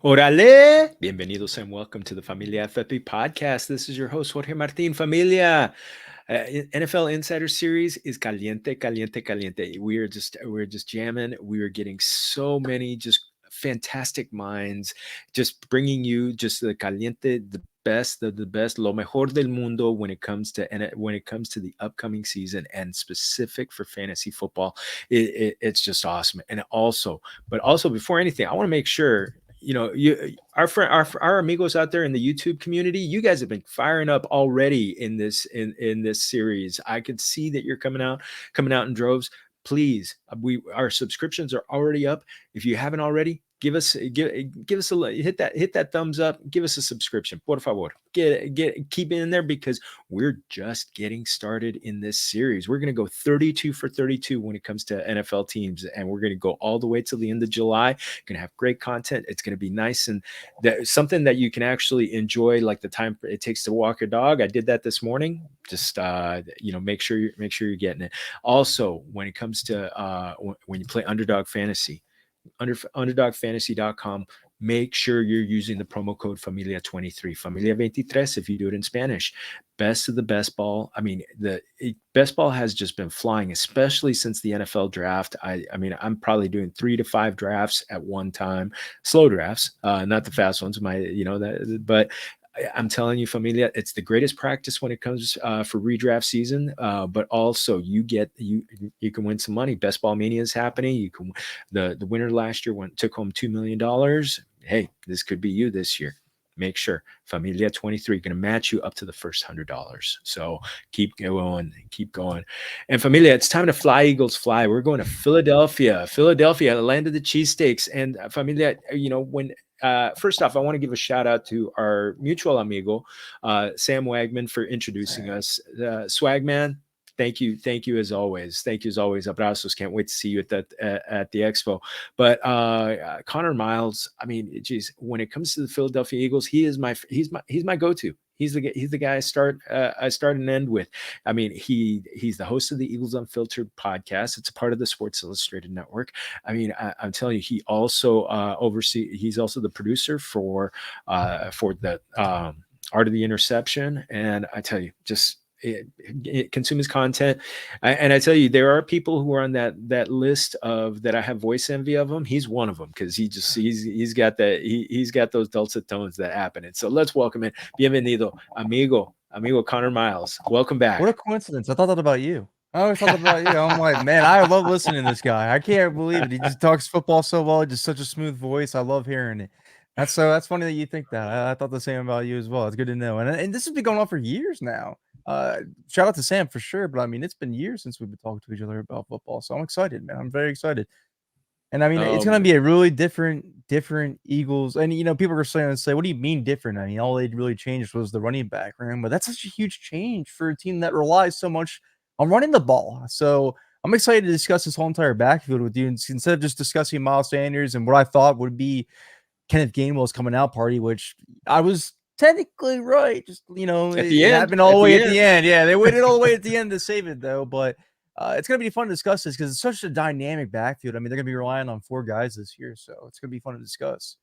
Órale! Bienvenidos and welcome to the Familia FFP podcast. This is your host, Jorge Martin. Familia. NFL Insider Series is caliente, caliente, caliente. We're just jamming. We are getting so many just fantastic minds, just bringing you just the caliente, the best, lo mejor del mundo when it comes to the upcoming season and specific for fantasy football. It's just awesome. And also before anything, I want to make sure our friend our amigos out there in the YouTube community, you guys have been firing up already in this series. I could see that you're coming out in droves. Please, we our subscriptions are already up. If you haven't already, give us hit that thumbs up, give us a subscription, por favor. Keep it in there because we're just getting started in this series. We're going to go 32 for 32 when it comes to NFL teams, and we're going to go all the way till the end of July. Going to have great content. It's going to be nice and something that you can actually enjoy, like the time it takes to walk your dog. I did that this morning. Just make sure you're getting it. Also, when it comes to when you play Underdog Fantasy, underdogfantasy.com, make sure you're using the promo code Familia23, Familia 23 if you do it in Spanish. Best of the best ball. I mean, the best ball has just been flying, especially since the NFL draft. I mean, I'm probably doing 3 to 5 drafts at one time, slow drafts, not the fast ones. But I'm telling you, Familia, it's the greatest practice when it comes for redraft season. But also, you can win some money. Best Ball Mania is happening. You can the winner last year took home $2 million. Hey, this could be you this year. Make sure Familia 23 going to match you up to the first $100. So keep going. And Familia, it's time to fly, Eagles, fly. We're going to Philadelphia, the land of the cheesesteaks. And Familia, when first off, I want to give a shout out to our mutual amigo, Sam Wagman, for introducing us. Swagman, thank you as always. Abrazos. Can't wait to see you at the expo. But Conor Myles, I mean, geez, when it comes to the Philadelphia Eagles, he's my go-to. He's the guy I start and end with. I mean, he's the host of the Eagles Unfiltered podcast. It's a part of the Sports Illustrated network. I mean, I'm telling you, he also he's also the producer for the Art of the Interception. And I tell you, just consume his content. And I tell you, there are people who are on that list of that I have voice envy of him. He's one of them because he's got those dulcet tones that happen. And so let's welcome in. Bienvenido, amigo Conor Myles. Welcome back. What a coincidence. I thought that about you. I always thought that about you. I'm like, man, I love listening to this guy. I can't believe it. He just talks football so well. Just such a smooth voice. I love hearing it. That's funny that you think that. I thought the same about you as well. It's good to know. And this has been going on for years now. Shout out to Sam for sure. But I mean, it's been years since we've been talking to each other about football. So I'm excited, man. I'm very excited. And I mean, it's going to be a really different Eagles. And, people are saying, what do you mean different? I mean, all they really changed was the running back room. But that's such a huge change for a team that relies so much on running the ball. So I'm excited to discuss this whole entire backfield with you. And instead of just discussing Miles Sanders and what I thought would be Kenneth Gainwell's coming out party, which I was technically right. Just, it happened all the way at the end. Yeah, they waited all the way at the end to save it, though. But it's going to be fun to discuss this because it's such a dynamic backfield. I mean, they're going to be relying on 4 guys this year, so it's going to be fun to discuss.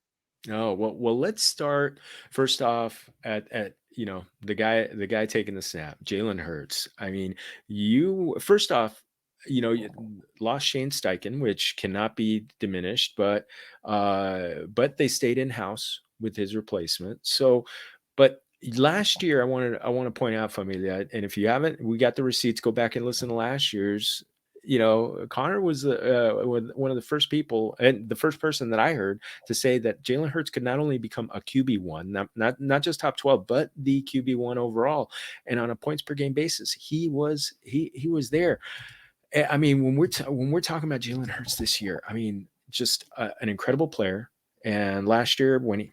Oh, well, let's start first off at the guy taking the snap, Jalen Hurts. I mean, you first off, you lost Shane Steichen, which cannot be diminished, but they stayed in house with his replacement. So, but last year, I want to point out, Familia, and if you haven't, we got the receipts. Go back and listen to last year's. Conor was one of the first people and the first person that I heard to say that Jalen Hurts could not only become a QB1, not just top 12, but the QB1 overall, and on a points per game basis, he was there. I mean, when we're talking about Jalen Hurts this year, I mean, just an incredible player. And last year, when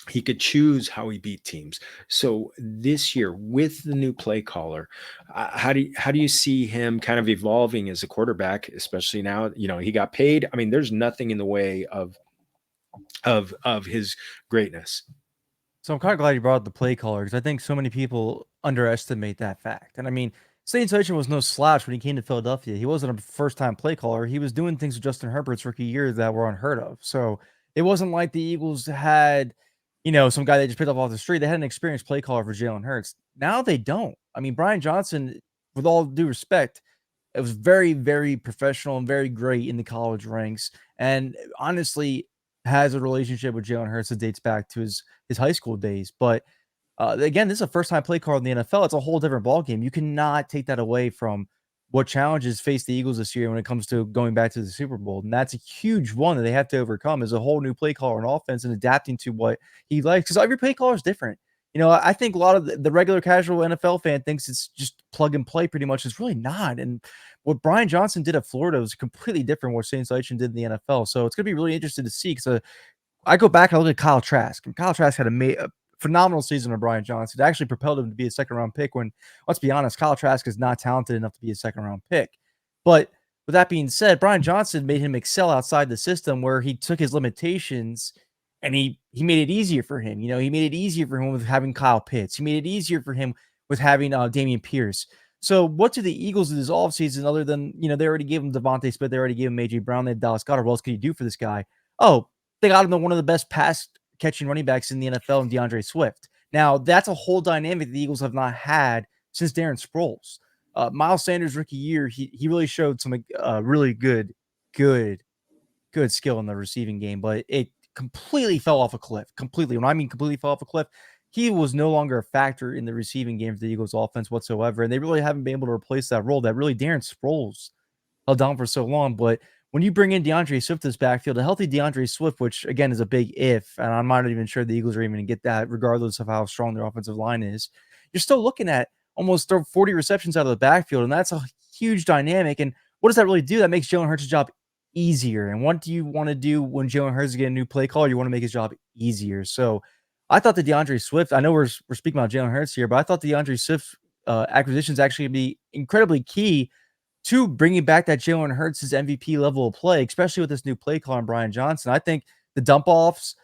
he could choose how he beat teams. So this year, with the new play caller, how do you see him kind of evolving as a quarterback, especially now? He got paid. I mean, there's nothing in the way of his greatness. So I'm kind of glad you brought up the play caller because I think so many people underestimate that fact. And I mean, State Station was no slouch when he came to Philadelphia. He wasn't a first-time play caller. He was doing things with Justin Herbert's rookie year that were unheard of. So It wasn't like the Eagles had, some guy they just picked up off the street. They had an experienced play caller for Jalen Hurts. Now they don't. I mean, Brian Johnson, with all due respect, it was very, very professional and very great in the college ranks, and honestly has a relationship with Jalen Hurts that dates back to his high school days. But again, this is a first-time play call in the NFL. It's a whole different ballgame. You cannot take that away from what challenges face the Eagles this year when it comes to going back to the Super Bowl, and that's a huge one that they have to overcome is a whole new play caller on offense and adapting to what he likes because every play caller is different. I think a lot of the regular casual NFL fan thinks it's just plug and play pretty much. It's really not. And what Brian Johnson did at Florida was completely different what Shane Steichen did in the NFL. So it's going to be really interesting to see because I go back and I look at Kyle Trask, and Kyle Trask had a phenomenal season with Brian Johnson. It actually propelled him to be a second-round pick when, let's be honest, Kyle Trask is not talented enough to be a second-round pick. But with that being said, Brian Johnson made him excel outside the system where he took his limitations and he made it easier for him. He made it easier for him with having Kyle Pitts. He made it easier for him with having Dameon Pierce. So what do the Eagles do this offseason other than, they already gave him DeVonta Smith, they already gave him A.J. Brown, they had Dallas Goedert. What else could you do for this guy? Oh, they got him to one of the best pass catching running backs in the NFL and DeAndre Swift. Now, that's a whole dynamic the Eagles have not had since Darren Sproles. Miles Sanders' rookie year, he really showed some really good skill in the receiving game, but it completely fell off a cliff. Completely. When I mean completely fell off a cliff, he was no longer a factor in the receiving game for the Eagles offense whatsoever, and they really haven't been able to replace that role that really Darren Sproles held down for so long. But when you bring in DeAndre Swift this backfield, a healthy DeAndre Swift, which again is a big if, and I'm not even sure the Eagles are even going to get that, regardless of how strong their offensive line is, you're still looking at almost 40 receptions out of the backfield, and that's a huge dynamic. And what does that really do? That makes Jalen Hurts' job easier. And what do you want to do when Jalen Hurts is getting a new play call? You want to make his job easier. So I thought the DeAndre Swift, I know we're speaking about Jalen Hurts here, but I thought the DeAndre Swift acquisition is actually going to be incredibly key to bringing back that Jalen Hurts' MVP level of play, especially with this new play caller, Brian Johnson. I think the dump offs,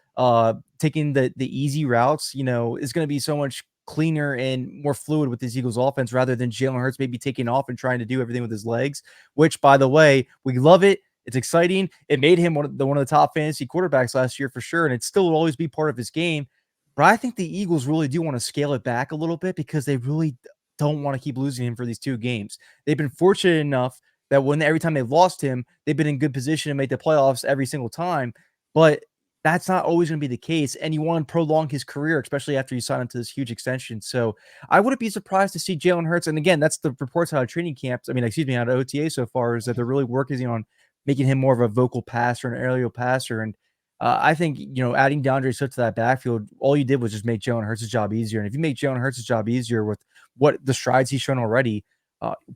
taking the easy routes, is going to be so much cleaner and more fluid with this Eagles offense rather than Jalen Hurts maybe taking off and trying to do everything with his legs, which, by the way, we love it. It's exciting. It made him one of the top fantasy quarterbacks last year for sure, and it still will always be part of his game. But I think the Eagles really do want to scale it back a little bit because they really don't want to keep losing him for these 2 games. They've been fortunate enough that every time they've lost him, they've been in good position to make the playoffs every single time. But that's not always going to be the case. And you want to prolong his career, especially after you sign him to this huge extension. So I wouldn't be surprised to see Jalen Hurts. And again, that's the reports out of training camps. Out of OTA so far, is that they're really working on making him more of a vocal passer, an aerial passer. And I think, adding DeAndre Swift to that backfield, all you did was just make Jalen Hurts' job easier. And if you make Jalen Hurts' job easier with what the strides he's shown already,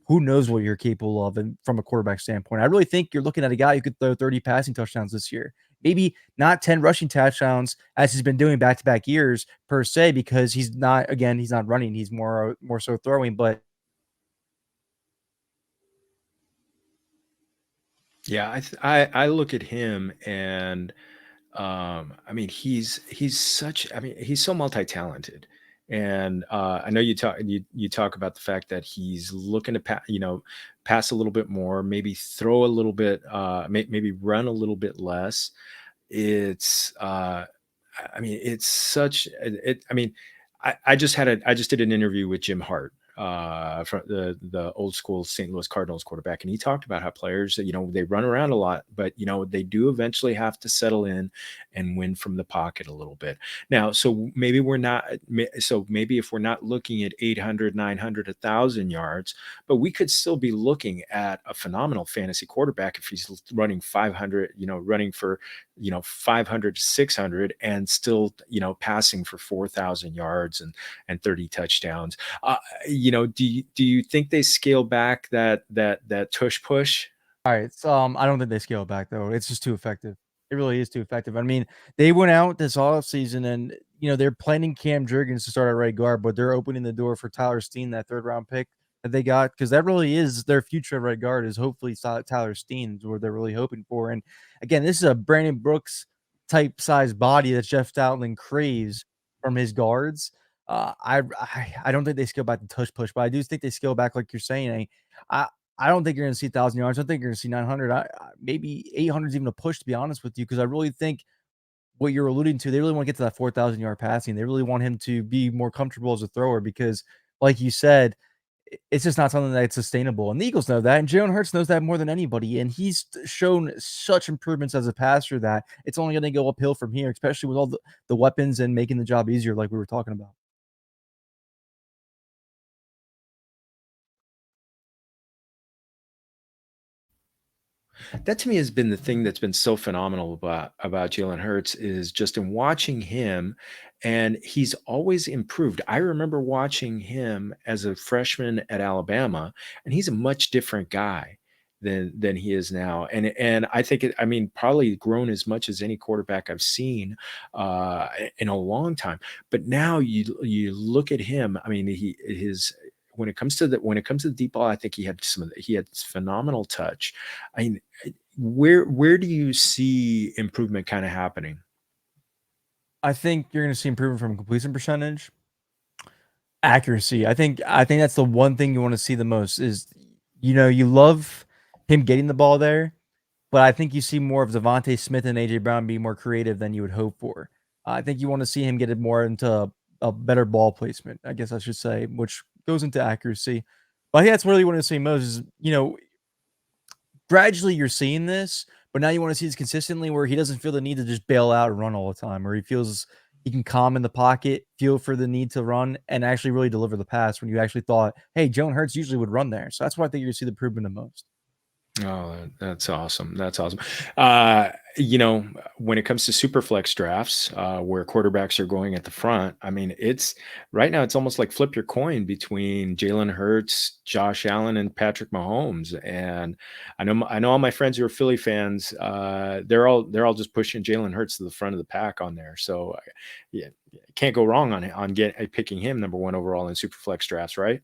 who knows what you're capable of and from a quarterback standpoint. I really think you're looking at a guy who could throw 30 passing touchdowns this year. Maybe not 10 rushing touchdowns as he's been doing back-to-back years per se, because he's not running. He's more so throwing, but Yeah, I look at him and he's such he's so multi-talented. And I know you talk about the fact that he's looking to pass a little bit more, maybe throw a little bit, maybe run a little bit less. It's it's such it. I just did an interview with Jim Hart, from the old school St. Louis Cardinals quarterback, and he talked about how players, they run around a lot, but they do eventually have to settle in and win from the pocket a little bit. Now, so maybe if we're not looking at 800, 900, 1,000 yards, but we could still be looking at a phenomenal fantasy quarterback if he's running 500, running for 500 to 600 and still passing for 4,000 yards and 30 touchdowns. Do you think they scale back that tush push? all right. So I don't think they scale back though. It's just too effective. It really is too effective. They went out this offseason and they're planning Cam Jurgens to start at right guard, but they're opening the door for Tyler Steen, that 3rd-round pick that they got, because that really is their future at right guard, is hopefully Tyler Steen is what they're really hoping for. And again, this is a Brandon Brooks type size body that Jeff Stoutland craves from his guards. I don't think they scale back the tush push, but I do think they scale back like you're saying. I I don't think you're going to see 1,000 yards. I think you're going to see 900. Maybe 800 is even a push, to be honest with you, because I really think what you're alluding to, they really want to get to that 4,000-yard passing. They really want him to be more comfortable as a thrower because, like you said, it's just not something that's sustainable. And the Eagles know that, and Jalen Hurts knows that more than anybody. And he's shown such improvements as a passer that it's only going to go uphill from here, especially with all the weapons and making the job easier, like we were talking about. That to me has been the thing that's been so phenomenal about Jalen Hurts is just in watching him, and he's always improved. I remember watching him as a freshman at Alabama, and he's a much different guy than he is now. And I think I mean probably grown as much as any quarterback I've seen in a long time. But now you look at him. I mean his when it comes to the deep ball, I think he had phenomenal touch. I mean, where do you see improvement kind of happening? I think you're going to see improvement from completion percentage, accuracy. I think that's the one thing you want to see the most is, you love him getting the ball there, but I think you see more of DeVonta Smith and AJ Brown be more creative than you would hope for. I think you want to see him get it more into a better ball placement, I guess I should say, which goes into accuracy. But I think that's really what you want to see most is, gradually you're seeing this, but now you want to see this consistently where he doesn't feel the need to just bail out and run all the time, or he feels he can calm in the pocket, feel for the need to run, and actually really deliver the pass when you actually thought, hey, Jalen Hurts usually would run there. So that's why I think you're going to see the improvement the most. Oh, that's awesome. That's awesome. When it comes to super flex drafts, where quarterbacks are going at the front, I mean, it's right now, it's almost like flip your coin between Jalen Hurts, Josh Allen, and Patrick Mahomes. And I know all my friends who are Philly fans, they're all just pushing Jalen Hurts to the front of the pack on there. So yeah, can't go wrong on picking him number one overall in super flex drafts, right?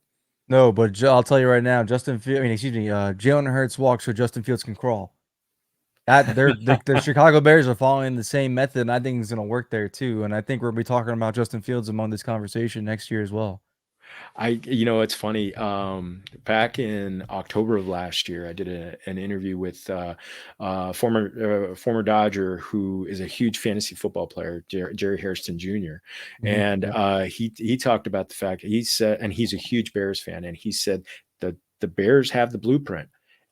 No, but I'll tell you right now, Jalen Hurts walks so Justin Fields can crawl. That the Chicago Bears are following the same method, and I think it's going to work there too. And I think we'll be talking about Justin Fields among this conversation next year as well. It's funny. Back in October of last year, I did an interview with former Dodger who is a huge fantasy football player, Jerry Hairston Jr. And Yep. he talked about the fact he said, and he's a huge Bears fan, and he said that the Bears have the blueprint,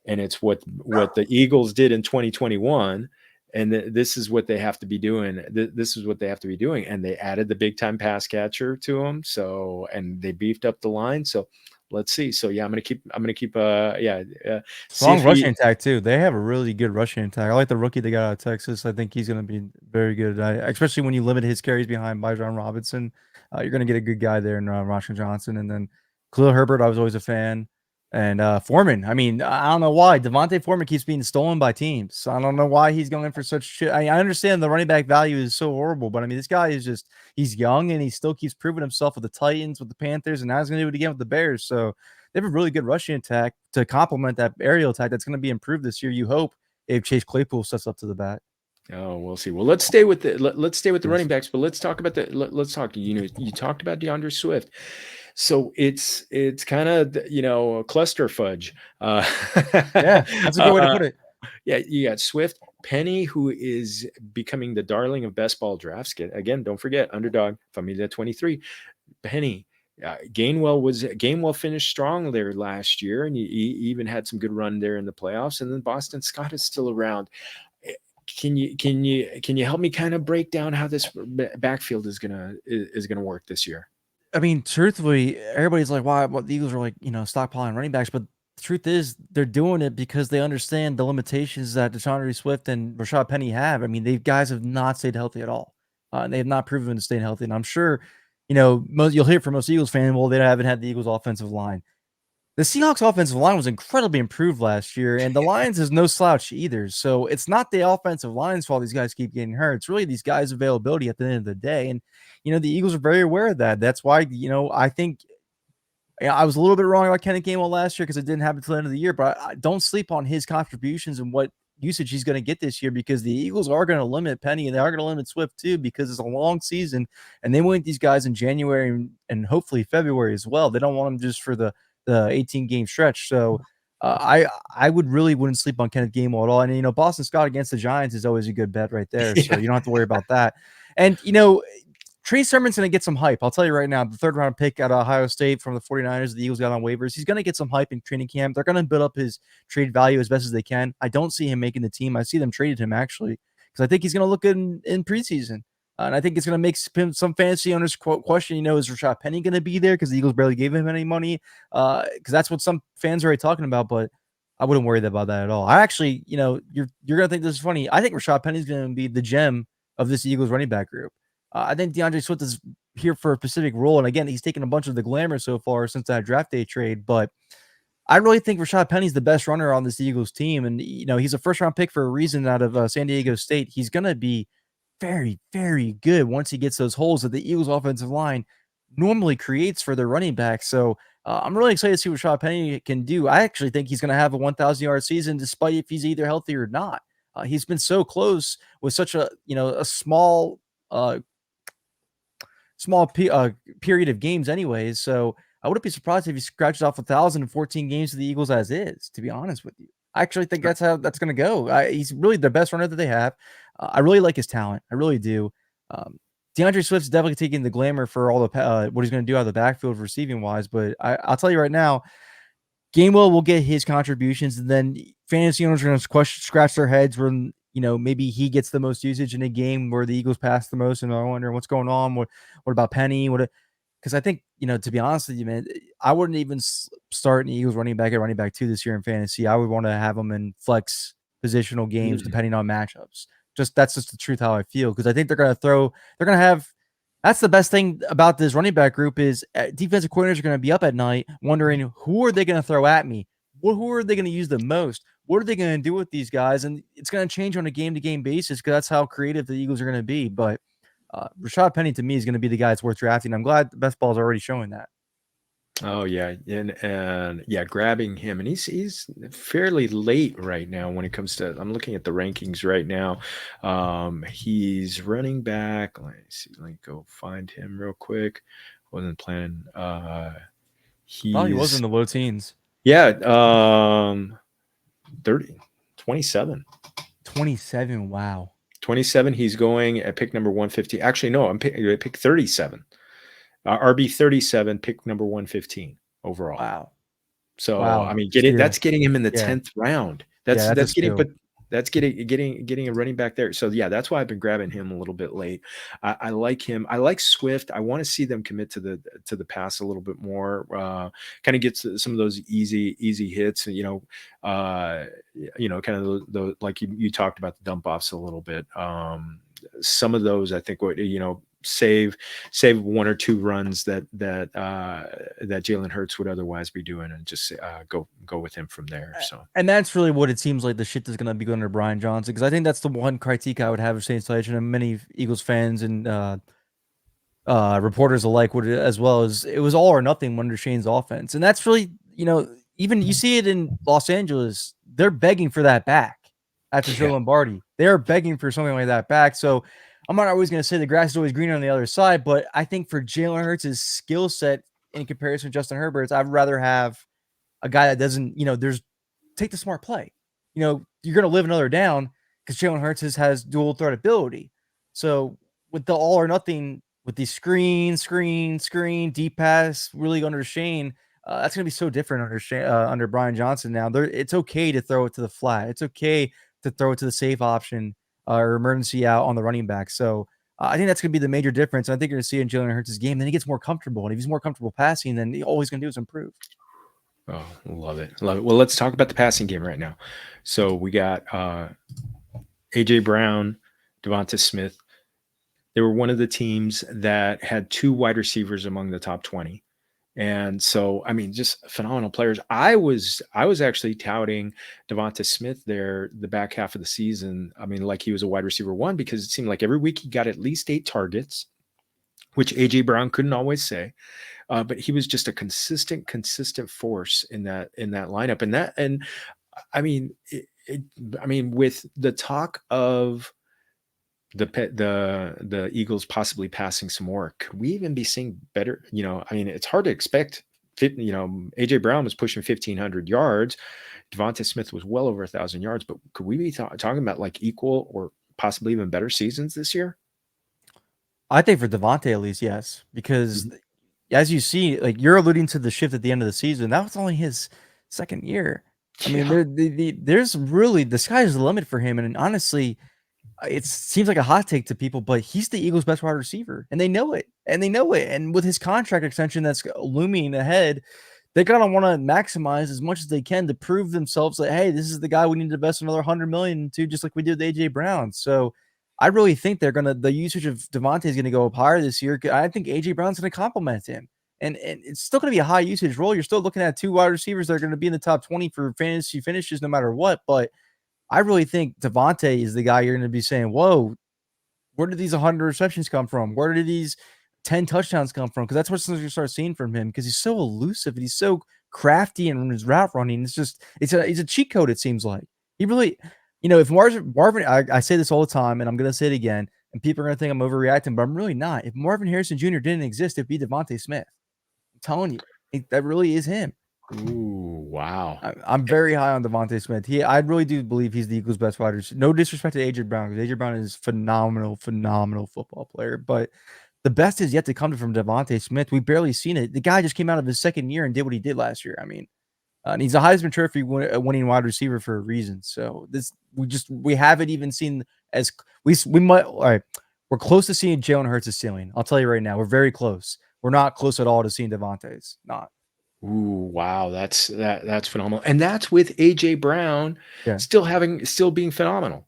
and it's what the Eagles did in 2021. And this is what they have to be doing. This is what they have to be doing. And they added the big time pass catcher to them. So, and they beefed up the line. So let's see. So yeah, I'm going to keep, see Strong if rushing he, attack too. They have a really good rushing attack. I like the rookie they got out of Texas. I think he's going to be very good. Especially when you limit his carries behind Bijan Robinson, you're going to get a good guy there in Roshan Johnson. And then Khalil Herbert, I was always a fan. And Foreman, I mean, I don't know why Devontae Foreman keeps being stolen by teams. So I don't know why he's going for such shit. I understand the running back value is so horrible, but I mean, this guy is he's young and he still keeps proving himself with the Titans, with the Panthers, and now he's going to do it again with the Bears. So they have a really good rushing attack to complement that aerial attack that's going to be improved this year. You hope if Chase Claypool sets up to the bat. oh, we'll see. Well, let's stay with the Yes. running backs, but let's talk about let's talk, you talked about DeAndre Swift. So it's kind of, a cluster fudge. Yeah, that's a good way to uh, put it. Yeah, you got Swift, Penny, who is becoming the darling of best ball drafts. Again, don't forget, underdog, Familia 23. Penny, Gainwell finished strong there last year, and he even had some good run there in the playoffs. And then Boston Scott is still around. Can you help me kind of break down how this backfield is gonna work this year? I mean, truthfully, everybody's like, "Why? What the Eagles are like, stockpiling running backs?" But the truth is, they're doing it because they understand the limitations that DeAndre Swift and Rashad Penny have. I mean, they guys have not stayed healthy at all. They have not proven to stay healthy, and I'm sure, you'll hear from most Eagles fans, well, they haven't had the Eagles' offensive line. The Seahawks offensive line was incredibly improved last year, and the Lions is no slouch either. So it's not the offensive line's fault these guys keep getting hurt. It's really these guys' availability at the end of the day. And, the Eagles are very aware of that. That's why, I think I was a little bit wrong about Kenny Gainwell last year because it didn't happen until the end of the year, but don't sleep on his contributions and what usage he's going to get this year because the Eagles are going to limit Penny and they are going to limit Swift too because it's a long season and they want these guys in January and hopefully February as well. They don't want them just for the 18 game stretch. So I wouldn't sleep on Kenneth Gainwell at all. And Boston Scott against the Giants is always a good bet right there. So Yeah. you don't have to worry about that. And Trey Sermon's going to get some hype. I'll tell you right now, the third round pick out of Ohio State from the 49ers, the Eagles got on waivers. He's going to get some hype in training camp. They're going to build up his trade value as best as they can. I don't see him making the team. I see them traded him actually because I think he's going to look good in preseason. And I think it's going to make some fantasy owners question, is Rashaad Penny going to be there because the Eagles barely gave him any money? Because that's what some fans are already talking about, but I wouldn't worry about that at all. I actually, you're going to think this is funny. I think Rashaad Penny is going to be the gem of this Eagles running back group. I think DeAndre Swift is here for a specific role. And again, he's taken a bunch of the glamour so far since that draft day trade. But I really think Rashaad Penny's the best runner on this Eagles team. And, he's a first round pick for a reason out of San Diego State. He's going to be very, very good once he gets those holes that the Eagles offensive line normally creates for their running back. So I'm really excited to see what Rashaad Penny can do. I actually think he's going to have a 1,000-yard season despite if he's either healthy or not. He's been so close with such a small period of games anyways. So I wouldn't be surprised if he scratches off 1,014 games to the Eagles as is, to be honest with you. I actually think that's how that's going to go. He's really the best runner that they have. I really like his talent. I really do. DeAndre Swift's definitely taking the glamour for all the what he's going to do out of the backfield receiving wise. But I'll tell you right now, Gainwell will get his contributions, and then fantasy owners are going to scratch their heads when maybe he gets the most usage in a game where the Eagles pass the most, and I wonder what's going on. What about Penny? Because I think to be honest with you, man, I wouldn't even start an Eagles running back at running back 2 this year in fantasy. I would want to have them in flex positional games depending on matchups. That's just the truth how I feel because I think they're going to have. That's the best thing about this running back group is defensive coordinators are going to be up at night wondering who are they going to throw at me? Who are they going to use the most? What are they going to do with these guys? And it's going to change on a game-to-game basis because that's how creative the Eagles are going to be. But Rashaad Penny, to me, is going to be the guy that's worth drafting. I'm glad the best ball is already showing that. Oh yeah, and yeah, grabbing him, and he's fairly late right now when it comes to. I'm looking at the rankings right now. He's running back. Let me see. Let me go find him real quick. Wasn't planning. He was in the low teens. Yeah, 27. 27. Wow. 27. He's going at pick number 150. Actually, no, I'm pick 37. RB 37, pick number 115 overall. Wow. So I mean, that's getting him in the 10th round. That's getting a running back there. So yeah, that's why I've been grabbing him a little bit late. I like him. I like Swift. I want to see them commit to the pass a little bit more. Kind of gets some of those easy hits. Kind of the like you talked about the dump offs a little bit. Some of those I think save 1 or 2 runs that Jalen Hurts would otherwise be doing, and just go with him from there. So, and that's really what it seems like the shit is going to be going under Brian Johnson, because I think that's the one critique I would have of Shane Steichen, and many Eagles fans and reporters alike would, as well, as it was all or nothing under Shane's offense, and that's really even you see it in Los Angeles. They're begging for that back after Joe Lombardi. They're begging for something like that back. So I'm not always going to say the grass is always greener on the other side, but I think for Jalen Hurts' skill set in comparison to Justin Herbert's, I'd rather have a guy that doesn't, take the smart play. You're going to live another down because Jalen Hurts has dual threat ability. So with the all or nothing, with the screen, deep pass, really under Shane, that's going to be so different under Brian Johnson now. It's okay to throw it to the flat. It's okay to throw it to the safe option. Or emergency out on the running back. So I think that's going to be the major difference. And I think you're going to see it in Jalen Hurts' game. Then he gets more comfortable. And if he's more comfortable passing, then all he's going to do is improve. Oh, love it. Well, let's talk about the passing game right now. So we got A.J. Brown, DeVonta Smith. They were one of the teams that had 2 wide receivers among the top 20. And so, I mean, just phenomenal players. I was actually touting DeVonta Smith there the back half of the season. I mean, like he was a wide receiver 1, because it seemed like every week he got at least 8 targets, which A.J. Brown couldn't always say. But he was just a consistent force in that lineup. And I mean, with the talk of the Eagles possibly passing some more, could we even be seeing better? I mean, it's hard to expect AJ Brown was pushing 1,500 yards. DeVonta Smith was well over 1,000 yards. But could we be talking about like equal or possibly even better seasons this year? I think for DeVonta at least, yes, because Mhm. as you see, like you're alluding to the shift at the end of the season. That was only his second year. I mean, Yeah. there's really the sky's the limit for him. And honestly, it seems like a hot take to people, but he's the Eagles' best wide receiver, and they know it. And they know it. And with his contract extension that's looming ahead, they gotta want to maximize as much as they can to prove themselves that hey, this is the guy we need to invest another 100 million into, just like we did with AJ Brown. So I really think the usage of Devontae is gonna go up higher this year. I think AJ Brown's gonna complement him. And it's still going to be a high usage role. You're still looking at two wide receivers that are going to be in the top 20 for fantasy finishes no matter what. But I really think Devontae is the guy you're going to be saying, whoa, where did these 100 receptions come from? Where did these 10 touchdowns come from? Because that's what you start seeing from him because he's so elusive and he's so crafty in his route running. It's a cheat code, it seems like. He really, if Marvin, I say this all the time and I'm going to say it again, and people are going to think I'm overreacting, but I'm really not. If Marvin Harrison Jr. didn't exist, it'd be DeVonta Smith. I'm telling you, that really is him. Ooh, wow. I'm very high on DeVonta Smith. I really do believe he's the Eagles' best wide receiver. No disrespect to AJ Brown, because AJ Brown is phenomenal football player. But the best is yet to come from DeVonta Smith. We've barely seen it. The guy just came out of his second year and did what he did last year. I mean, and he's a Heisman Trophy winning wide receiver for a reason. So we haven't even seen as we might. All right, we're close to seeing Jalen Hurts' ceiling. I'll tell you right now, we're very close. We're not close at all to seeing Devontae's. Not. Ooh, wow, that's phenomenal. And that's with AJ Brown Yeah. still being phenomenal.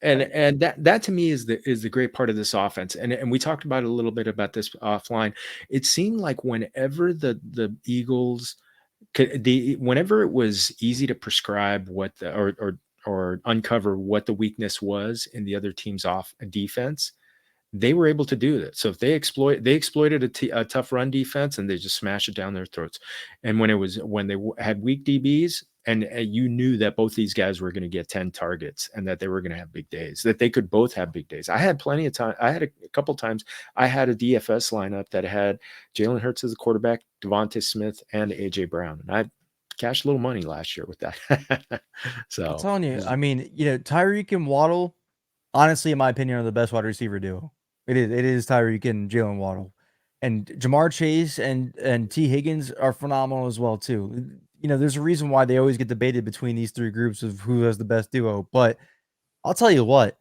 And that to me is the great part of this offense. And we talked about a little bit about this offline. It seemed like whenever the Eagles whenever it was easy to prescribe what the or uncover what the weakness was in the other team's off defense, they were able to do that. So if they exploited a tough run defense and they just smashed it down their throats. And when they had weak DBs and you knew that both these guys were going to get 10 targets and that they were going to have big days, that they could both have big days. I had plenty of time. I had a couple times I had a DFS lineup that had Jalen Hurts as the quarterback, DeVonta Smith, and AJ Brown. And I cashed a little money last year with that. I'm So telling you, I mean, Tyreek and Waddle, honestly, in my opinion, are the best wide receiver duo. It is Tyreek and Jalen Waddle. And Jamar Chase and T. Higgins are phenomenal as well, too. There's a reason why they always get debated between these three groups of who has the best duo. But I'll tell you what,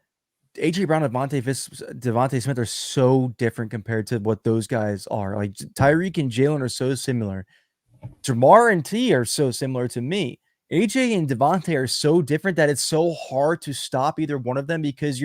AJ Brown and Devontae Smith are so different compared to what those guys are. Like Tyreek and Jalen are so similar. Jamar and T are so similar to me. AJ and Devontae are so different that it's so hard to stop either one of them because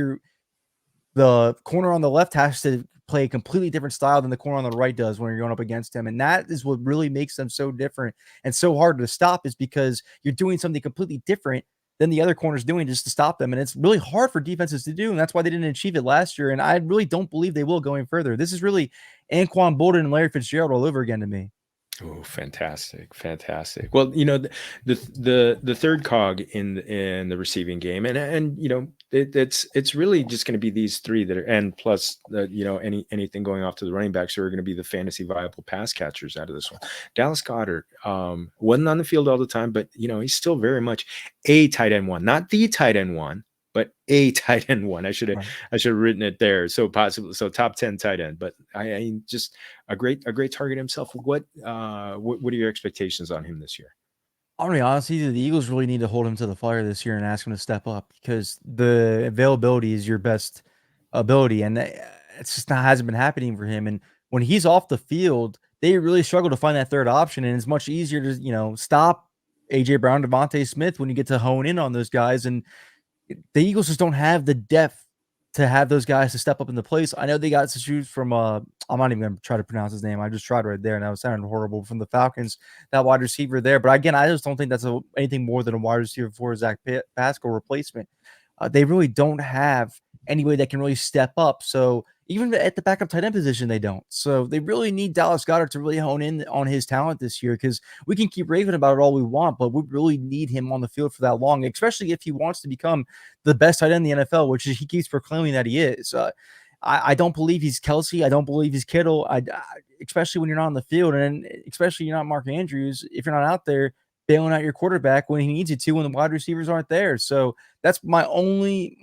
the corner on the left has to play a completely different style than the corner on the right does when you're going up against him. And that is what really makes them so different and so hard to stop, is because you're doing something completely different than the other corner's doing just to stop them. And it's really hard for defenses to do. And that's why they didn't achieve it last year. And I really don't believe they will going further. This is really Anquan Bolden and Larry Fitzgerald all over again to me. Oh, fantastic, fantastic. Well, the third cog in the receiving game, and it's really just going to be these three that are, and plus anything going off to the running backs who are going to be the fantasy viable pass catchers out of this one. Dallas Goedert wasn't on the field all the time, but he's still very much a tight end one, not the tight end one, but a tight end one. I should have written it there. So top 10 tight end, but I just a great target himself. What are your expectations on him this year? I'll be honest, either the Eagles really need to hold him to the fire this year and ask him to step up, because the availability is your best ability, and it's just hasn't been happening for him. And when he's off the field, they really struggle to find that third option, and it's much easier to stop AJ Brown, DeVonta Smith when you get to hone in on those guys. And the Eagles just don't have the depth to have those guys to step up in the place. I know they got to choose from I'm not even going to try to pronounce his name. I just tried right there, and that was sounding horrible, from the Falcons, that wide receiver there. But again, I just don't think that's anything more than a wide receiver for Zach Pascal replacement. They really don't have anybody that can really step up. So even at the backup tight end position, they don't. So they really need Dallas Goedert to really hone in on his talent this year, because we can keep raving about it all we want, but we really need him on the field for that long, especially if he wants to become the best tight end in the NFL, which he keeps proclaiming that he is. I don't believe he's Kelsey. I don't believe he's Kittle. Especially when you're not on the field, and especially you're not Mark Andrews. If you're not out there bailing out your quarterback when he needs you to, when the wide receivers aren't there. So that's my only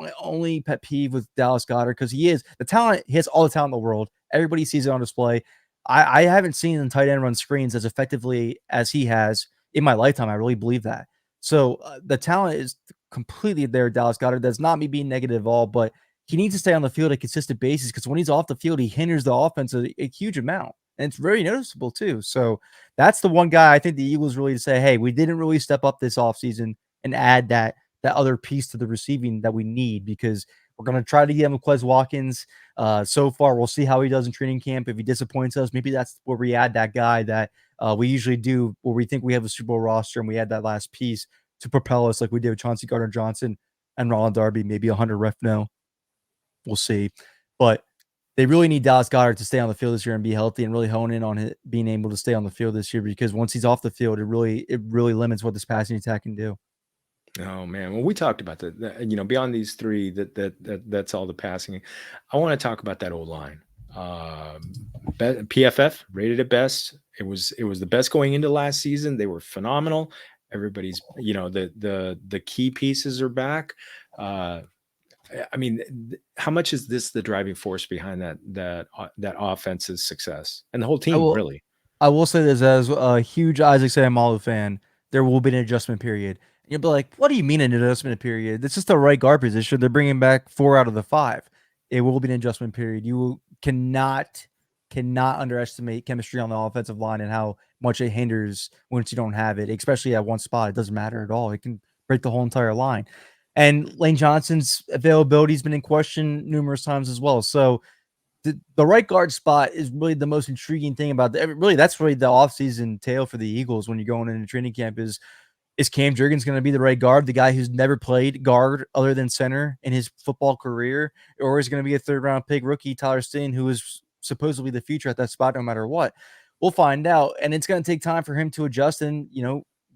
pet peeve with Dallas Goedert, because he is the talent. He has all the talent in the world. Everybody sees it on display. I haven't seen the tight end run screens as effectively as he has in my lifetime. I really believe that. So the talent is completely there. Dallas Goedert. That's not me being negative at all, but he needs to stay on the field on a consistent basis, because when he's off the field, he hinders the offense a huge amount. And it's very noticeable too. So that's the one guy I think the Eagles really to say, hey, we didn't really step up this offseason and add that other piece to the receiving that we need, because we're going to try to get him with Quez Watkins. So far, we'll see how he does in training camp. If he disappoints us, maybe that's where we add that guy that we usually do, where we think we have a Super Bowl roster and we add that last piece to propel us like we did with Chauncey Gardner-Johnson and Roland Darby, maybe 100 ref no. We'll see. But they really need Dallas Goedert to stay on the field this year and be healthy and really hone in on it, being able to stay on the field this year, because once he's off the field, it really limits what this passing attack can do. Oh man, well, we talked about that. Beyond these three, that's all the passing. I want to talk about that old line. PFF rated it best. It was the best going into last season. They were phenomenal. Everybody's, the key pieces are back. How much is this the driving force behind that offense's success and the whole team, really? I will say this, as a huge Isaac Seumalo fan, there will be an adjustment period. You'll be like, what do you mean an adjustment period? This is the right guard position. They're bringing back 4 out of the 5. It will be an adjustment period. You cannot underestimate chemistry on the offensive line and how much it hinders once you don't have it, especially at one spot. It doesn't matter at all. It can break the whole entire line. And Lane Johnson's availability has been in question numerous times as well. So the right guard spot is really the most intriguing thing about that's really the offseason tale for the Eagles when you're going into training camp is Cam Jurgens going to be the right guard, the guy who's never played guard other than center in his football career, or is going to be a 3rd-round pick rookie, Tyler Steen, who is supposedly the future at that spot no matter what? We'll find out, and it's going to take time for him to adjust and,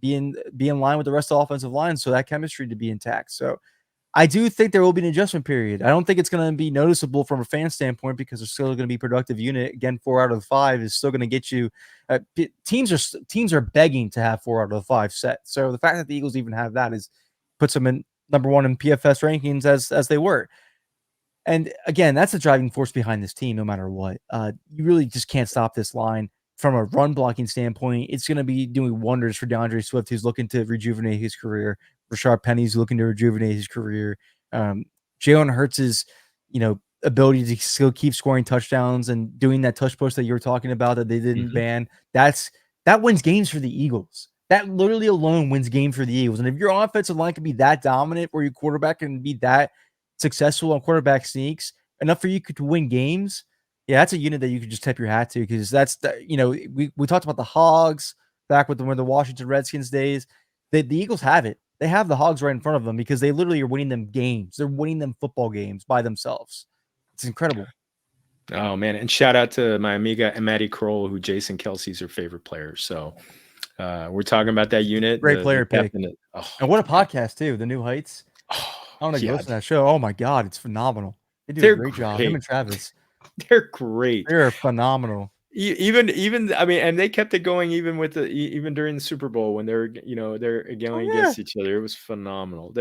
be in line with the rest of the offensive line, so that chemistry to be intact. So I do think there will be an adjustment period. I don't think it's going to be noticeable from a fan standpoint, because they're still going to be a productive unit. Again, 4 out of the 5 is still going to get you. Teams are begging to have 4 out of the 5 set. So the fact that the Eagles even have that puts them in number 1 in PFS rankings as they were. And again, that's the driving force behind this team, no matter what. You really just can't stop this line. From a run blocking standpoint, it's going to be doing wonders for DeAndre Swift, who's looking to rejuvenate his career. Rashaad Penny's looking to rejuvenate his career. Jalen Hurts' ability to still keep scoring touchdowns and doing that touch push that you were talking about that they didn't ban. That wins games for the Eagles. That literally alone wins games for the Eagles. And if your offensive line can be that dominant, or your quarterback can be that successful on quarterback sneaks, enough for you to win games. Yeah, that's a unit that you could just tip your hat to, because that's we talked about the Hogs back with the Washington Redskins days. The Eagles have it. They have the Hogs right in front of them, because they literally are winning them games. They're winning them football games by themselves. It's incredible. Oh man, and shout out to my amiga Maddie Kroll, who Jason Kelsey's her favorite player. So we're talking about that unit. Great player pick. And what a podcast too, The New Heights. I want to go to that show. Oh my God, it's phenomenal. They do a great job. Him and Travis. They're great. They're phenomenal. Even and they kept it going even during the Super Bowl when they're going against each other. It was phenomenal.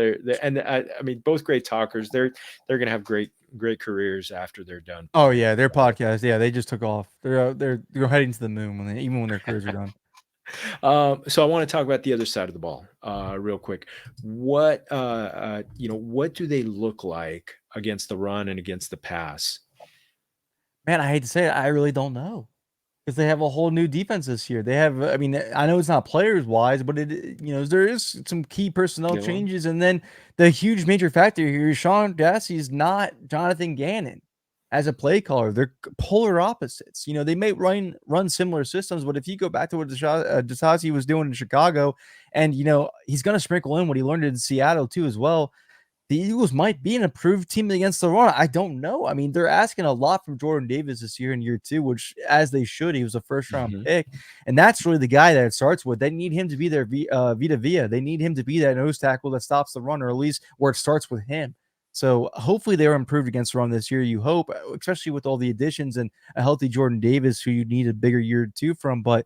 Both great talkers. They're gonna have great careers after they're done. Oh yeah, their podcast. Yeah, they just took off. They're heading to the moon even when their careers are done. So I want to talk about the other side of the ball real quick. What what do they look like against the run and against the pass? Man, I hate to say it, I really don't know, because they have a whole new defense this year. They have, I know it's not players wise, but there is some key personnel changes, and then the huge major factor here is Sean Dassey is not Jonathan Gannon as a play caller. They're polar opposites. They may run similar systems, but if you go back to what Dassey was doing in Chicago, and he's going to sprinkle in what he learned in Seattle too as well. The Eagles might be an improved team against the run. I don't know. They're asking a lot from Jordan Davis this year in year 2, which, as they should, he was a first-round pick. And that's really the guy that it starts with. They need him to be their Vita Vea. They need him to be that nose tackle that stops the run, or at least where it starts with him. So hopefully they were improved against the run this year. You hope, especially with all the additions and a healthy Jordan Davis, who you need a bigger year or two from. But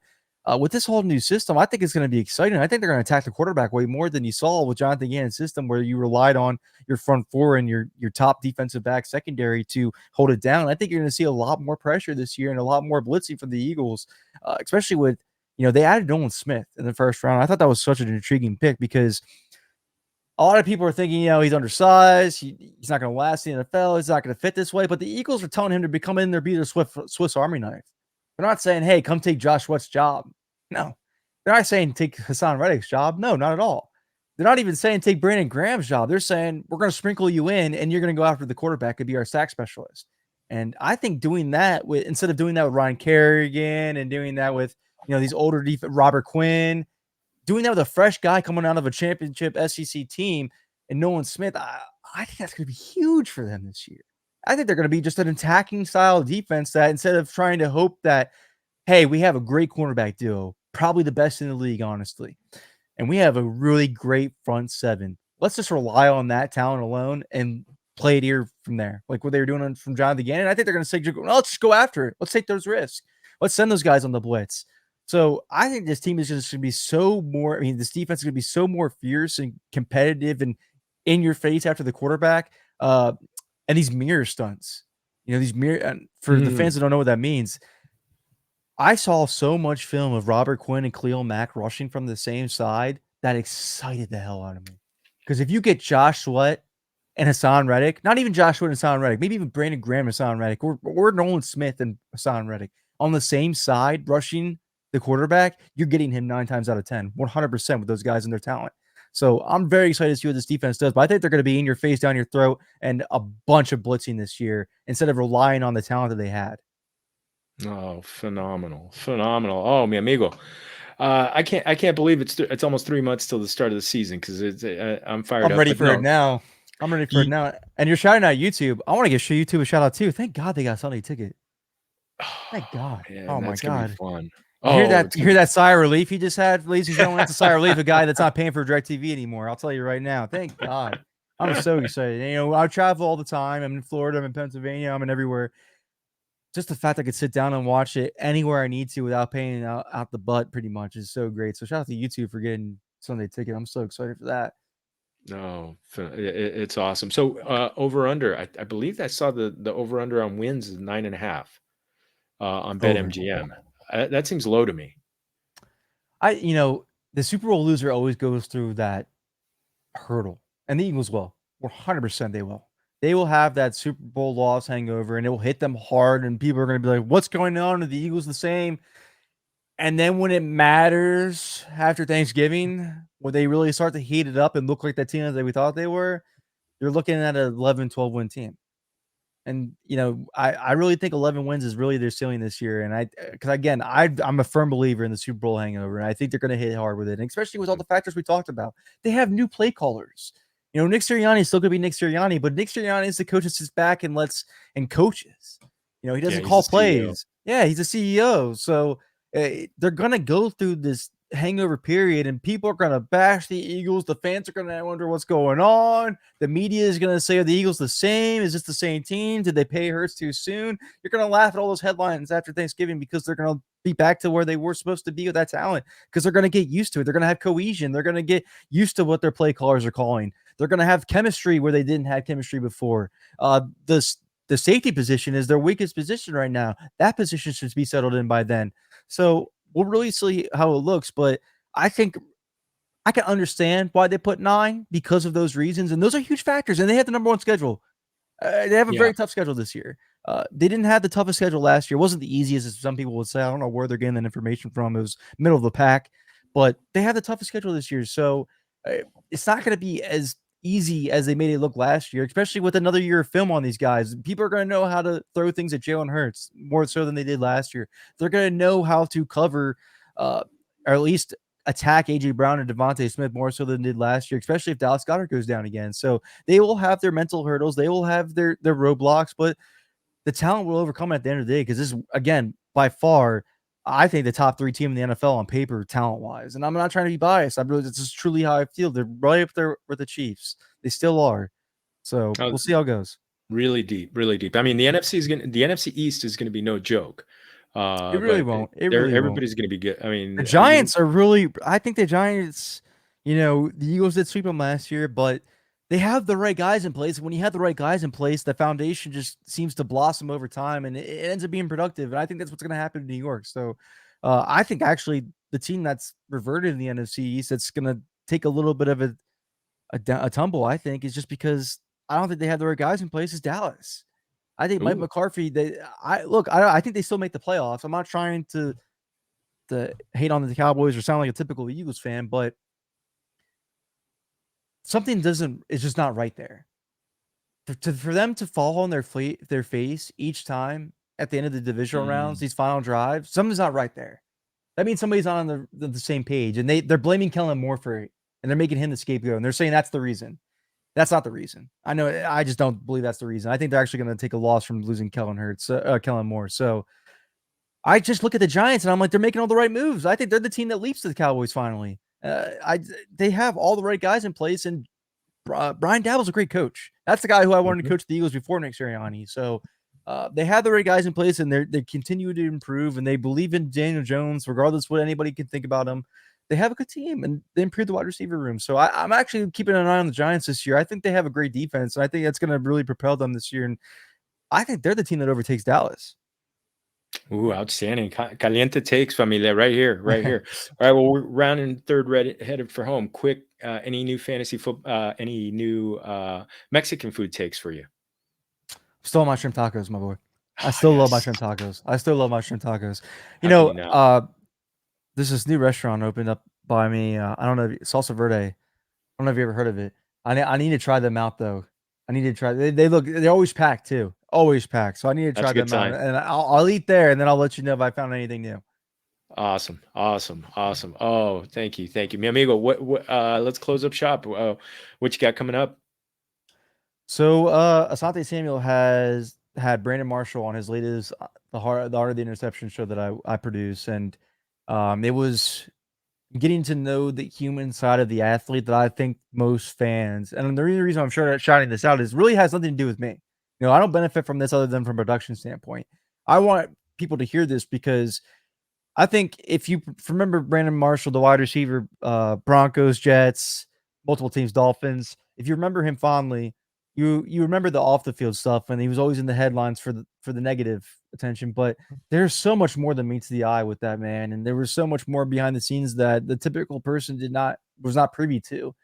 with this whole new system, I think it's going to be exciting. I think they're going to attack the quarterback way more than you saw with Jonathan Gannon's system, where you relied on your front four and your top defensive back secondary to hold it down. I think you're going to see a lot more pressure this year and a lot more blitzing from the Eagles, especially with, they added Nolan Smith in the first round. I thought that was such an intriguing pick because a lot of people are thinking, he's undersized. He's not going to last in the NFL. He's not going to fit this way. But the Eagles are telling him to become in there, be their Swiss Army knife. They're not saying, hey, come take Josh Sweat's job. No. They're not saying take Hassan Reddick's job. No, not at all. They're not even saying take Brandon Graham's job. They're saying we're going to sprinkle you in and you're going to go after the quarterback and be our sack specialist. And I think doing that instead of doing that with Ryan Kerrigan and doing that with, these older Robert Quinn, doing that with a fresh guy coming out of a championship SEC team and Nolan Smith, I think that's going to be huge for them this year. I think they're going to be just an attacking style defense that instead of trying to hope that, hey, we have a great cornerback duo, probably the best in the league, honestly, and we have a really great front seven. Let's just rely on that talent alone and play it here from there, like what they were doing from Jonathan Gannon. I think they're going to say, well, let's just go after it. Let's take those risks. Let's send those guys on the blitz. So I think this team is just going to be so more. I mean, this defense is going to be so more fierce and competitive and in your face after the quarterback. And these mirror stunts, these mirror. For the fans that don't know what that means, I saw so much film of Robert Quinn and Khalil Mack rushing from the same side that excited the hell out of me. Because if you get Josh Sweat and Hassan Reddick, not even Josh Sweat and Hassan Reddick, maybe even Brandon Graham and Hassan Reddick, or Nolan Smith and Hassan Reddick on the same side rushing the quarterback, you're getting him 9 times out of 10, 100% with those guys and their talent. So I'm very excited to see what this defense does, but I think they're going to be in your face, down your throat, and a bunch of blitzing this year instead of relying on the talent that they had. Oh, phenomenal. Oh, mi amigo. I can't believe it's almost 3 months till the start of the season because I'm fired up. I'm ready for it now. And you're shouting out YouTube. I want to give YouTube a shout out too. Thank God they got Sunday Ticket. Thank God. Man, oh my God. Be fun. You hear that sigh of relief he just had, ladies and gentlemen? That's a sigh of relief. A guy that's not paying for DirecTV anymore. I'll tell you right now. Thank God. I'm so excited. And, I travel all the time. I'm in Florida. I'm in Pennsylvania. I'm in everywhere. Just the fact I could sit down and watch it anywhere I need to without paying out the butt pretty much is so great. So shout out to YouTube for getting Sunday Ticket. I'm so excited for that. No, it's awesome. So over under, I believe I saw the over under on wins is 9.5 on BetMGM. That seems low to me. The Super Bowl loser always goes through that hurdle, and the Eagles will. 100% they will. They will have that Super Bowl loss hangover, and it will hit them hard, and people are going to be like, what's going on? Are the Eagles the same? And then when it matters after Thanksgiving, when they really start to heat it up and look like that team that we thought they were, you're looking at an 11, 12-win team. And, I really think 11 wins is really their ceiling this year. And because again, I'm a firm believer in the Super Bowl hangover, and I think they're going to hit hard with it. And especially with all the factors we talked about, they have new play callers. Nick Sirianni is still going to be Nick Sirianni, but Nick Sirianni is the coach that sits back and coaches. He doesn't call plays. Yeah, he's a CEO. So they're going to go through this hangover period, and people are going to bash the Eagles. The fans are going to wonder what's going on. The media is going to say, are the Eagles the same? Is this the same team? Did they pay Hurts too soon? You're going to laugh at all those headlines after Thanksgiving because they're going to be back to where they were supposed to be with that talent, because they're going to get used to it. They're going to have cohesion. They're going to get used to what their play callers are calling. They're going to have chemistry where they didn't have chemistry before. The safety position is their weakest position right now. That position should be settled in by then. So we'll really see how it looks, but I think I can understand why they put 9 because of those reasons, and those are huge factors, and they have the number 1 schedule. They have a very tough schedule this year. They didn't have the toughest schedule last year. It wasn't the easiest, as some people would say. I don't know where they're getting that information from. It was middle of the pack, but they have the toughest schedule this year, so it's not going to be as easy as they made it look last year, especially with another year of film on these guys. People are going to know how to throw things at Jalen Hurts more so than they did last year. They're going to know how to cover or at least attack A.J. Brown and DeVonta Smith more so than they did last year, especially if Dallas Goedert goes down again. So they will have their mental hurdles. They will have their roadblocks, but the talent will overcome at the end of the day, because this is, again, by far, I think the top 3 team in the NFL on paper, talent-wise. And I'm not trying to be biased. This is truly how I feel. They're right up there with the Chiefs. They still are. So Oh, we'll see how it goes. really deep, really deep. I mean, the NFC East is going to be no joke, It really but won't. It really won't. everybody's going to be good. I The mean, Giants are really. I think the Giants. The Eagles did sweep them last year, but they have the right guys in place. When you have the right guys in place, the foundation just seems to blossom over time, and it ends up being productive. And I think that's what's going to happen in New York. So, I think actually the team that's reverted in the NFC East that's going to take a little bit of a tumble. I think is just because I don't think they have the right guys in place. Is Dallas. I think Mike ooh, McCarthy. I think they still make the playoffs. I'm not trying to hate on the Cowboys or sound like a typical Eagles fan, but something doesn't is just not right there. For them to fall on their face each time at the end of the divisional rounds, these final drives, something's not right there. That means somebody's not on the same page, and they're blaming Kellen Moore for it, and they're making him the scapegoat, and they're saying that's the reason. That's not the reason. I know. I just don't believe that's the reason. I think they're actually going to take a loss from losing Kellen Moore. So I just look at the Giants and I'm like, they're making all the right moves. I think they're the team that leaps to the Cowboys finally. They have all the right guys in place, and Brian Daboll's a great coach. That's the guy who I wanted to coach the Eagles before Nick Sirianni. So they have the right guys in place, and they continue to improve, and they believe in Daniel Jones, regardless of what anybody can think about him. They have a good team, and they improved the wide receiver room. So I'm actually keeping an eye on the Giants this year. I think they have a great defense, and I think that's going to really propel them this year. And I think they're the team that overtakes Dallas. ooh, outstanding. Caliente takes, Familia, right here, right here. All right, well, we're rounding third, headed for home. Quick, any new fantasy football, any new Mexican food takes for you? Still my shrimp tacos, my boy. I Oh, still love my yes. shrimp tacos. I still love my shrimp tacos. How can you not? There's this new restaurant opened up by me. I don't know, Salsa Verde. I don't know if you ever heard of it. I need to try them out though. I need to try. They're always packed too. Always packed. So I need to That's try a good them out, sign. and I'll eat there, and then I'll let you know if I found anything new. Awesome, awesome, awesome. Oh, thank you, mi amigo. What? Let's close up shop. What you got coming up? So Asante Samuel has had Brandon Marshall on his latest the Art of the Interception show that I produce, and it was getting to know the human side of the athlete that I think most fans, and the reason I'm sure shouting this out is really has nothing to do with me. I don't benefit from this other than from a production standpoint. I want people to hear this because I think if you remember Brandon Marshall, the wide receiver, Broncos, Jets, multiple teams, Dolphins. If you remember him fondly, you remember the off the field stuff, and he was always in the headlines for the negative attention. But there's so much more than meets the eye with that man, and there was so much more behind the scenes that the typical person was not privy to.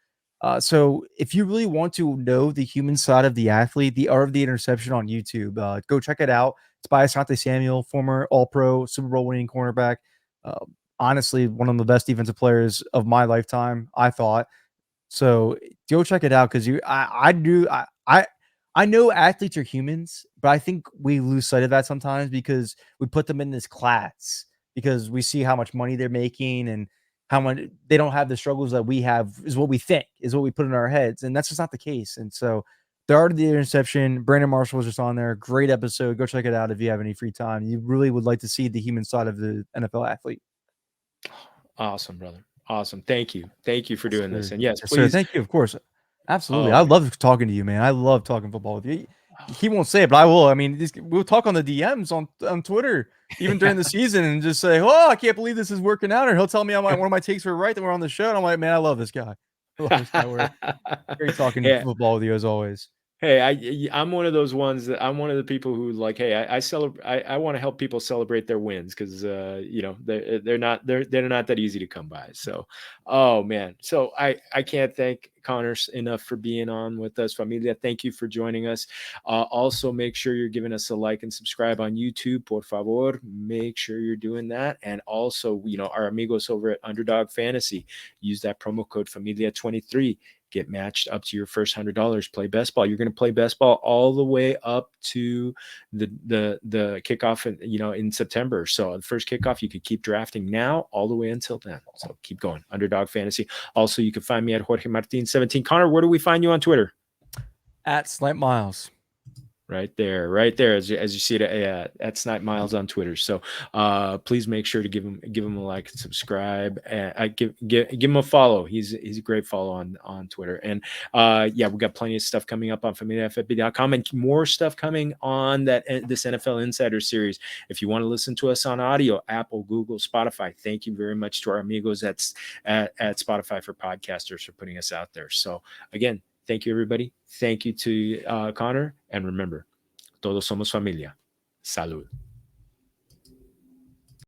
So if you really want to know the human side of the athlete, the art of the interception on YouTube, go check it out. It's by Asante Samuel, former All-Pro, Super Bowl winning cornerback. Uh, Honestly, one of the best defensive players of my lifetime, I thought. So go check it out because I know athletes are humans, but I think we lose sight of that sometimes because we put them in this class because we see how much money they're making and how much they don't have the struggles that we have is what we think, is what we put in our heads. And that's just not the case. And so the art of the interception, Brandon Marshall was just on there. Great episode. Go check it out if you have any free time. You really would like to see the human side of the NFL athlete. Awesome, brother. Awesome. Thank you. Thank you for Yes, doing this. sir. And yes, Yes, sir. please. Thank you. Of course. Absolutely. Oh, I man. love talking to you, man. I love talking football with you. He won't say it, but I will. I mean, we'll talk on the DMs on Twitter, even during the season, and just say, "Oh, I can't believe this is working out." Or he'll tell me one of my takes were right that we're on the show, and I'm like, "Man, I love this guy. I love this guy. We're great talking Yeah. football with you as always." Hey, I'm one of those ones that I'm one of the people who like, hey, I celebrate. I want to help people celebrate their wins because they're not that easy to come by. So, oh man, so I can't thank Conor enough for being on with us, Familia. Thank you for joining us. Also, make sure you're giving us a like and subscribe on YouTube, por favor. Make sure you're doing that, and also, our amigos over at Underdog Fantasy, use that promo code Familia23. Get matched up to your first $100. Play best ball. You're going to play best ball all the way up to the kickoff, in September. So the first kickoff, you could keep drafting now all the way until then. So keep going. Underdog Fantasy. Also, you can find me at Jorge Martin 17. Conor, where do we find you on Twitter? At Slant Miles. Right there, as you see it at Snipe Miles on Twitter. So please make sure to give him a like and subscribe. Give him a follow. He's a great follow on Twitter. And yeah, we got plenty of stuff coming up on FamiliaFFB.com and more stuff coming on this NFL Insider series. If you want to listen to us on audio, Apple, Google, Spotify. Thank you very much to our amigos at Spotify for podcasters for putting us out there. So again, thank you, everybody. Thank you to Connor. And remember, todos somos familia. Salud.